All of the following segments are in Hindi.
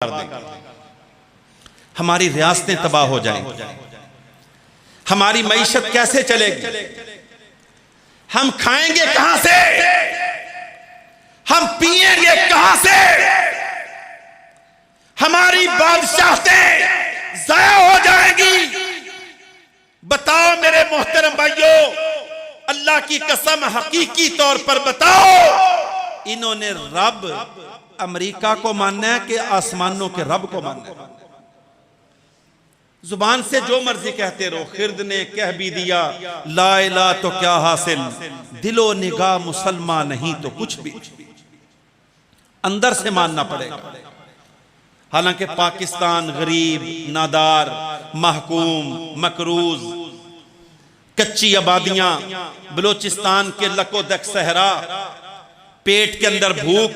कर दें, हमारी रियासतें तबाह हो जाएंगी, हमारी मईशत कैसे चलेगी, हम खाएंगे कहां से, हम पिएंगे कहां से, हमारी बादशाहतें ज़ाया हो जाएंगी। बताओ मेरे मोहतरम भाइयों, अल्लाह की कसम हकीकी तौर पर बताओ, इन्होंने रब अमेरिका को मानना है कि आसमानों के रब को मानना है? जुबान से जो मर्जी कहते रहो, खिर्द ने कह भी दिया ला इलाहा तो क्या हासिल, दिलो निगाह मुसलमान नहीं तो कुछ भी, अंदर से मानना पड़ेगा। हालांकि पाकिस्तान गरीब, नादार, महकूम, मकरूज, कच्ची आबादियां, बलोचिस्तान के लकोदक सहरा, पेट के अंदर भूख,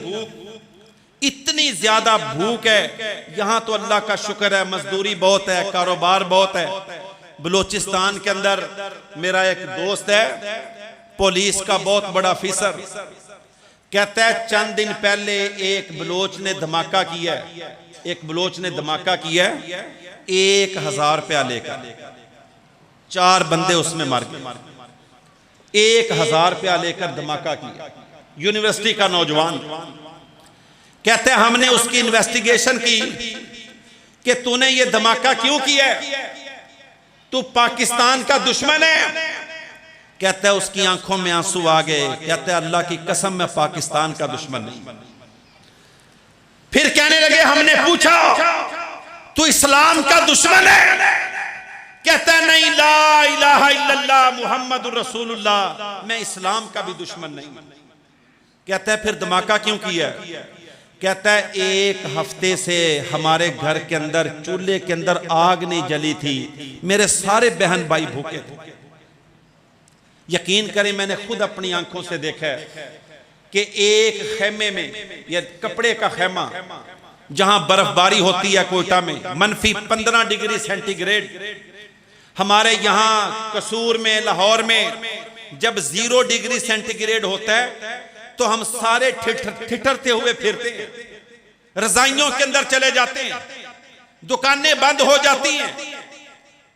इतनी ज्यादा भूख है। यहां तो अल्लाह का शुक्र है, मजदूरी बहुत है, कारोबार बहुत है। बलोचिस्तान के अंदर मेरा एक दोस्त है, पुलिस का बहुत बड़ा अफसर, कहता है चंद दिन पहले एक बलोच ने धमाका किया है, एक बलोच ने धमाका किया है 1000 रुपया लेकर, 4 बंदे उसमें मार गए। 1000 रुपया लेकर धमाका किया। यूनिवर्सिटी का नौजवान कहते हैं हमने उसकी इन्वेस्टिगेशन की कि तूने ये धमाका क्यों किया, तू पाकिस्तान का दुश्मन है। कहता है उसकी आंखों में आंसू आ गए, कहता है अल्लाह की कसम मैं पाकिस्तान का दुश्मन नहीं। फिर कहने लगे हमने पूछा तू इस्लाम का दुश्मन है, कहता है नहीं, ला इलाहा इल्लल्लाह मुहम्मदुर रसूलुल्लाह, मैं इस्लाम का भी दुश्मन नहीं। कहता है फिर धमाका क्यों किया, कहता है 1 हफ्ते से हमारे घर के अंदर चूल्हे के अंदर आग नहीं जली थी, मेरे सारे बहन भाई भूखे थे। यकीन करें मैंने खुद अपनी आंखों से देखा है कि एक खेमे में, यह कपड़े का खेमा जहां बर्फबारी होती है कोयटा में, -15 डिग्री सेंटीग्रेड, हमारे यहां कसूर में, लाहौर में जब 0 डिग्री सेंटीग्रेड होता है तो हम सारे ठिठरते हुए फिरते हैं, रजाइयों के अंदर चले जाते हैं, दुकानें बंद हो जाती हैं।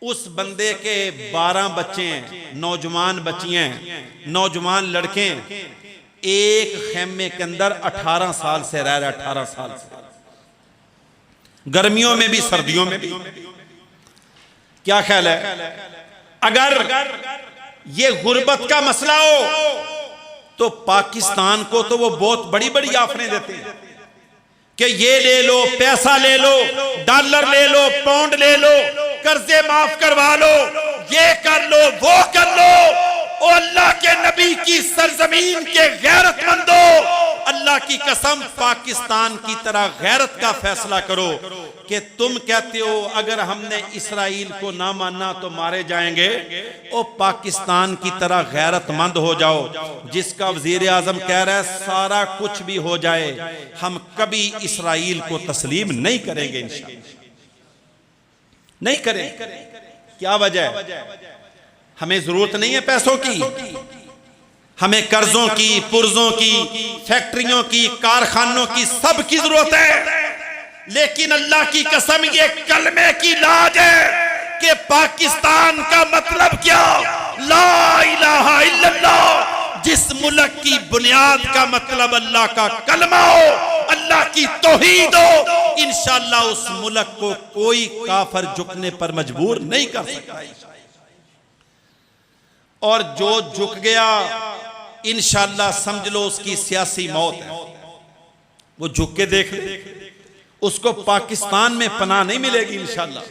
उस बंदे के 12 बच्चे हैं, नौजवान बच्चियां हैं, नौजवान लड़के हैं, एक खेमे के अंदर 18 साल से रह रहे, 18 साल से, गर्मियों में भी सर्दियों में भी। क्या ख्याल है अगर ये गुर्बत का मसला हो तो पाकिस्तान को तो वो बहुत बड़ी बड़ी ऑफरें देते हैं कि ये ले लो, पैसा ले लो, डॉलर ले लो, पाउंड ले लो, कर्जे माफ करवा लो, ये कर लो, वो कर लो। ओ अल्लाह के नबी की सरजमीन के गैरतमंदो, अल्लाह की कसम पाकिस्तान की तरह गैरत का फैसला करो कि तुम कहते हो अगर हमने इसराइल को ना माना तो मारे जाएंगे। ओ पाकिस्तान की तरह गैरतमंद हो जाओ, जिसका वजीर आजम कह रहा है सारा कुछ भी हो जाए हम कभी इसराइल को तस्लीम नहीं करेंगे, इंशाअल्लाह नहीं करेंगे। क्या वजह है, हमें जरूरत नहीं है पैसों की, हमें कर्जों की, पुर्जों की, फैक्ट्रियों की, कारखानों की, सब की जरूरत है। लेकिन अल्लाह की कसम ये कलमे की लाज है कि पाकिस्तान का मतलब क्या, ला इलाहा इल्लल्लाह, जिस मुल्क की बुनियाद का मतलब अल्लाह का कलमा हो, अल्लाह की तौहीद हो, इंशाअल्लाह उस मुल्क को कोई काफिर झुकने पर मजबूर नहीं कर सकता। और जो झुक गया इंशाअल्लाह समझ लो उसकी सियासी मौत है। वो झुक के देख ले, उसको पाकिस्तान में पनाह नहीं मिलेगी इंशाअल्लाह।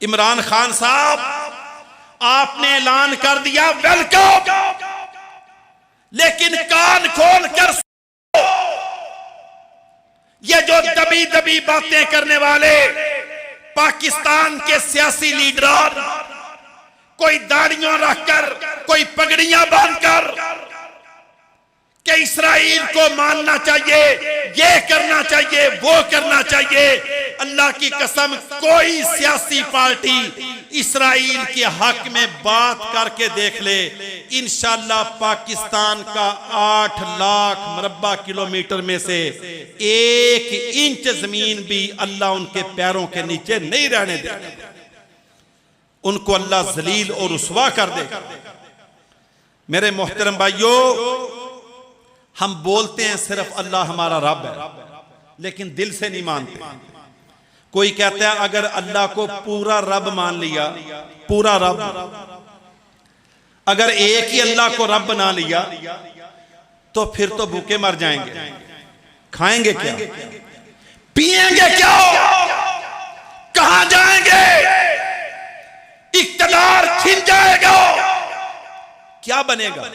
इमरान खान साहब आपने ऐलान कर दिया वेलकम, लेकिन कान खोल कर ये जो दबी दबी बातें करने वाले पाकिस्तान के सियासी लीडर, कोई दाढ़ियां रखकर, कोई पगड़ियां बांधकर कि इसराइल को मानना चाहिए, ये करना चाहिए, वो करना चाहिए, अल्लाह की कसम कोई सियासी पार्टी इसराइल के हक में बात करके देख ले, इंशाअल्लाह पाकिस्तान का 8 लाख मरबा किलोमीटर में से 1 इंच जमीन भी अल्लाह उनके पैरों के नीचे नहीं रहने देगा। उनको अल्लाह जलील और रुसवा कर देगा। मेरे मोहतरम भाइयों, हम बोलते हैं सिर्फ अल्लाह हमारा रब है, लेकिन दिल से नहीं मानते। कोई कहता है अगर अल्लाह को पूरा रब मान लिया, पूरा रब, अगर एक ही अल्लाह को रब बना लिया तो फिर तो भूखे मर जाएंगे, खाएंगे क्या, पिएंगे क्या, कहां जाएंगे, इख्तियार छिन जाएगा, क्या बनेगा।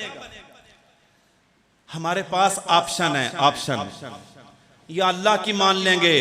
हमारे पास ऑप्शन है, ऑप्शन, या अल्लाह की मान लेंगे